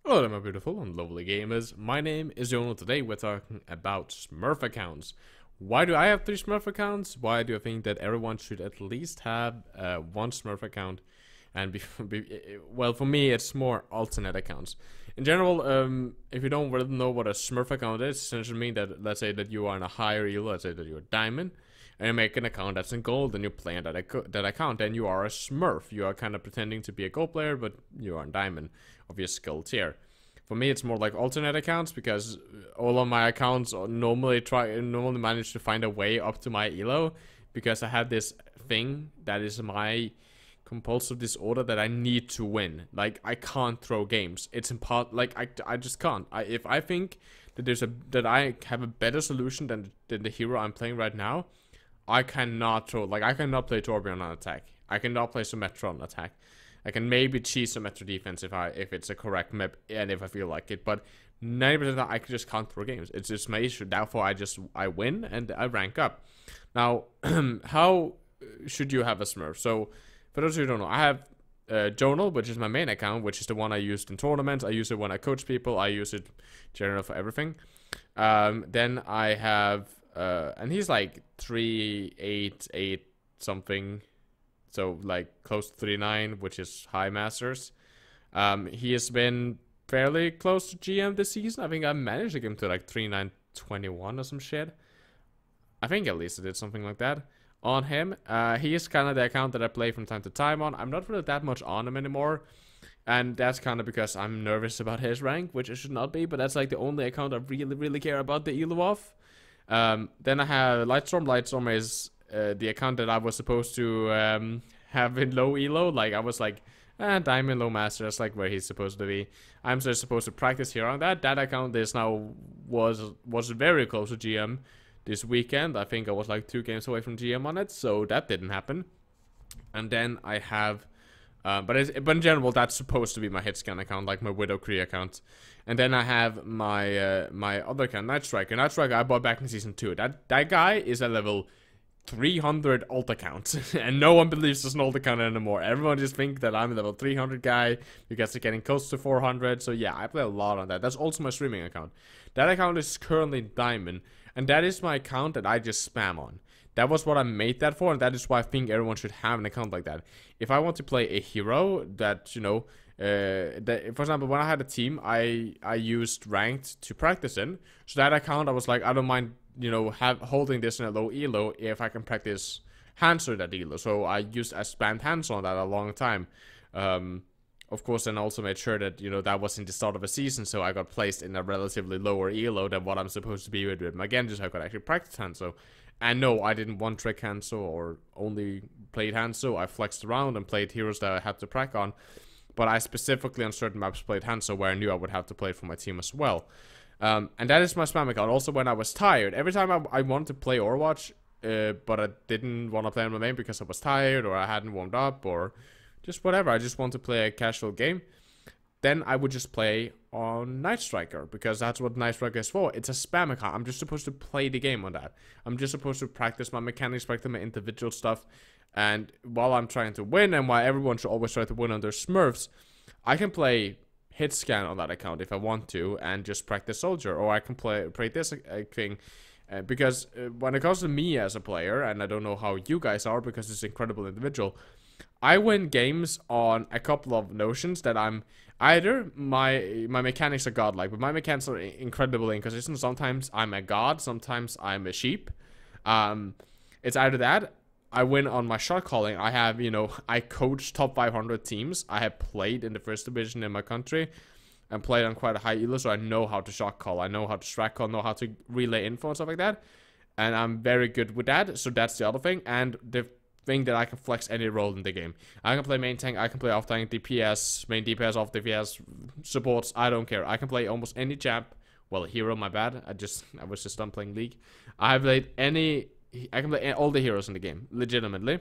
Hello there, my beautiful and lovely gamers. My name is Jonal. Today we're talking about Smurf accounts. Why do I have 3 Smurf accounts? Why do I think that everyone should at least have one Smurf account? And well, for me, it's more alternate accounts. In general, if you don't really know what a Smurf account is, it essentially means that, let's say that you are in a higher elo, let's say that you're a diamond, and you make an account that's in gold, and you play on that account, then you are a Smurf. You are kind of pretending to be a gold player, but you are a diamond of your skill tier. For me, it's more like alternate accounts, because all of my accounts normally manage to find a way up to my elo, because I have this thing that is my compulsive disorder that I need to win. Like, I can't throw games. It's impossible. Like, I just can't. If I think that I have a better solution than the hero I'm playing right now, I cannot throw. Like, I cannot play Torbjorn on attack. I cannot play Symmetra on attack. I can maybe cheese Symmetra defense if it's a correct map and if I feel like it, but 90% of that I just can't throw games. It's just my issue. Therefore, I win and I rank up. Now, how should you have a Smurf? So, for those who don't know, I have Jonal, which is my main account, which is the one I used in tournaments. I use it when I coach people. I use it generally for everything. Then I have, and he's like 388 something. So, like, close to 39, which is high masters. He has been fairly close to GM this season. I think I managed to get him to, like, 3921 or some shit. I think at least I did something like that on him. He is kind of the account that I play from time to time on. I'm not really that much on him anymore. And that's kind of because I'm nervous about his rank, which it should not be. But that's, like, the only account I really care about the elo of. Then I have Lightstorm. Lightstorm is the account that I was supposed to have in low elo. Like, I was like, diamond low master, that's like where he's supposed to be. I'm just supposed to practice here on that. That account is now was very close to GM this weekend. I think I was like 2 games away from GM on it, so that didn't happen. And then I have but in general, that's supposed to be my hitscan account, like my Widow Kree account. And then I have my my other account, Night Striker. Night Striker I bought back in season 2. That guy is a level 300 alt account, and no one believes there's an alt account anymore. Everyone just thinks that I'm a level 300 guy because they're getting close to 400. So yeah, I play a lot on that. That's also my streaming account. That account is currently diamond, and that is my account that I just spam on. That was what I made that for, and that is why I think everyone should have an account like that. If I want to play a hero that, you know, that, for example, when I had a team, I used ranked to practice in. So that account, I was like, I don't mind, you know, holding this in a low elo if I can practice hands with that elo. So I spammed hands on that a long time. Of course, and also made sure that, you know, that was in the start of a season, so I got placed in a relatively lower elo than what I'm supposed to be with my Genji, so I could actually practice Hanzo. And no, I didn't one-trick Hanzo or only played Hanzo. I flexed around and played heroes that I had to prac on. But I specifically on certain maps played Hanzo where I knew I would have to play it for my team as well. And that is my spam account. Also, when I was tired, every time I wanted to play Overwatch, but I didn't want to play on my main because I was tired or I hadn't warmed up or just whatever. I just want to play a casual game. Then I would just play on Night Striker, because that's what Night Striker is for. It's a spam account. I'm just supposed to play the game on that. I'm just supposed to practice my mechanics, practice my individual stuff. And while I'm trying to win, and while everyone should always try to win on their Smurfs, I can play hit scan on that account if I want to, and just practice soldier. Or I can play this thing. Because when it comes to me as a player, and I don't know how you guys are because it's incredible individual, I win games on a couple of notions that I'm either my mechanics are godlike, but my mechanics are incredibly inconsistent. Sometimes I'm a god, sometimes I'm a sheep. It's either that. I win on my shot calling. I have, you know, I coach top 500 teams. I have played in the first division in my country and played on quite a high elo, so I know how to shot call. I know how to strat call, know how to relay info and stuff like that. And I'm very good with that, so that's the other thing. And the thing that I can flex any role in the game. I can play main tank, I can play off tank, DPS, main DPS, off DPS, supports, I don't care. I can play almost any champ. Well, hero, my bad. I was just done playing League. I can play all the heroes in the game, legitimately.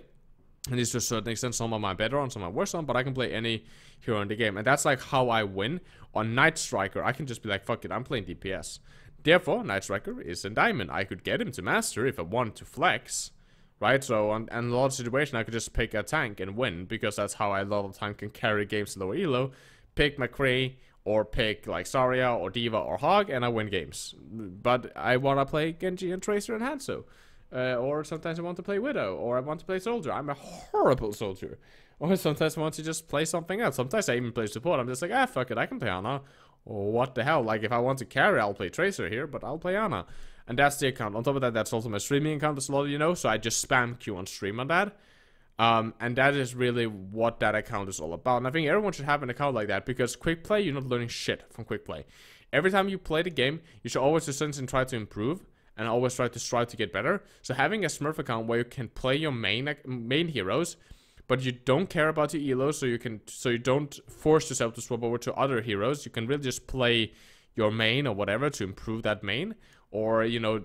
And it's to a certain extent, some of my better on, some of my worse on, but I can play any hero in the game. And that's like how I win. On Night Striker, I can just be like, fuck it, I'm playing DPS. Therefore, Night Striker is in diamond. I could get him to master if I want to flex. Right, so in a lot of situations, I could just pick a tank and win, because that's how I a lot of the time can carry games to lower elo, pick McCree, or pick like Zarya or Diva or Hog, and I win games. But I want to play Genji and Tracer and Hanzo. Or sometimes I want to play Widow, or I want to play Soldier. I'm a horrible Soldier. Or sometimes I want to just play something else. Sometimes I even play support. I'm just like, fuck it, I can play Ana. Or what the hell, like if I want to carry, I'll play Tracer here, but I'll play Ana. And that's the account. On top of that, that's also my streaming account, as a lot of you know, so I just spam Q on stream on that. And that is really what that account is all about. And I think everyone should have an account like that, because quick play, you're not learning shit from quick play. Every time you play the game, you should always essentially try to improve, and always try to strive to get better. So having a Smurf account where you can play your main heroes, but you don't care about your elos, so you don't force yourself to swap over to other heroes. You can really just play your main or whatever to improve that main, or you know,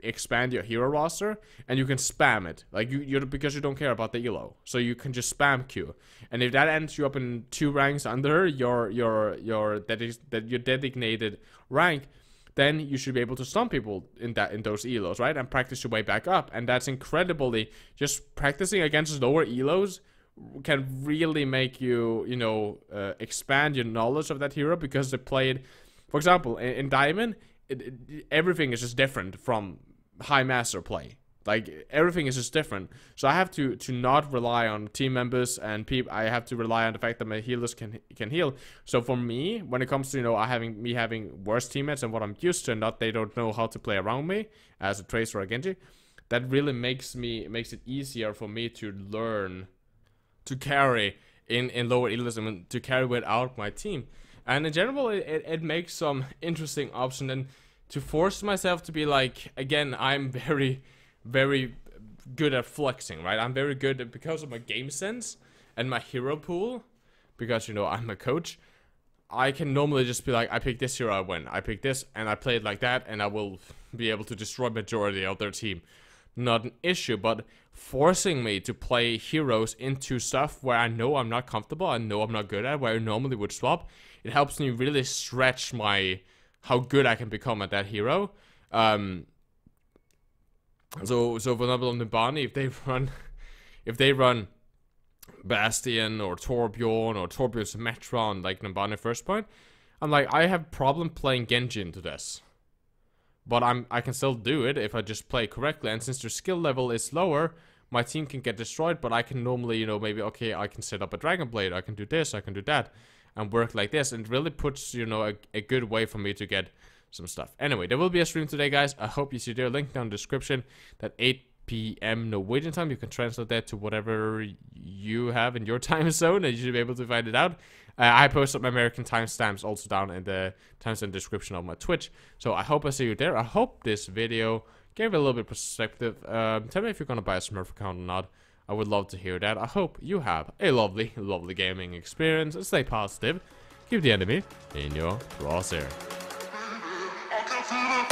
expand your hero roster, and you can spam it like you because you don't care about the elo, so you can just spam Q. And if that ends you up in 2 ranks under your designated rank, then you should be able to stun people in those elos, right? And practice your way back up. And that's incredibly, just practicing against lower elos can really make you, you know, expand your knowledge of that hero, because they played, for example, in Diamond, everything is just different from High Master play. Like, everything is just different. So I have to not rely on team members and people. I have to rely on the fact that my healers can heal. So for me, when it comes to, you know, having worse teammates than what I'm used to, and not they don't know how to play around me as a Tracer or a Genji, that really makes it easier for me to learn to carry in lower elism and to carry without my team. And in general, it makes some interesting options, and to force myself to be like, again, I'm very good at flexing, right? I'm very good at, because of my game sense and my hero pool, because, you know, I'm a coach, I can normally just be like, I pick this hero, I win. I pick this, and I play it like that, and I will be able to destroy majority of their team. Not an issue, but forcing me to play heroes into stuff where I know I'm not comfortable, I know I'm not good at, where I normally would swap, it helps me really stretch how good I can become at that hero. So for example, on Nibani, if they run Bastion or Torbjorn or Torbjorn Symmetra on like Nibani first point, I'm like, I have problem playing Genji into this, but I can still do it if I just play correctly. And since their skill level is lower, my team can get destroyed, but I can normally, you know, maybe, okay, I can set up a Dragon Blade, I can do this, I can do that, and work like this, and it really puts, you know, a good way for me to get some stuff. Anyway, there will be a stream today, guys. I hope you see there. Link down in the description. That 8 p.m. Norwegian time. You can translate that to whatever you have in your time zone, and you should be able to find it out. I post up my American timestamps also down in the timestamp description of my Twitch. So I hope I see you there. I hope this video gave a little bit of perspective. Tell me if you're gonna buy a Smurf account or not. I would love to hear that. I hope you have a lovely gaming experience, and stay positive. Keep the enemy in your crosshair. I can feel it.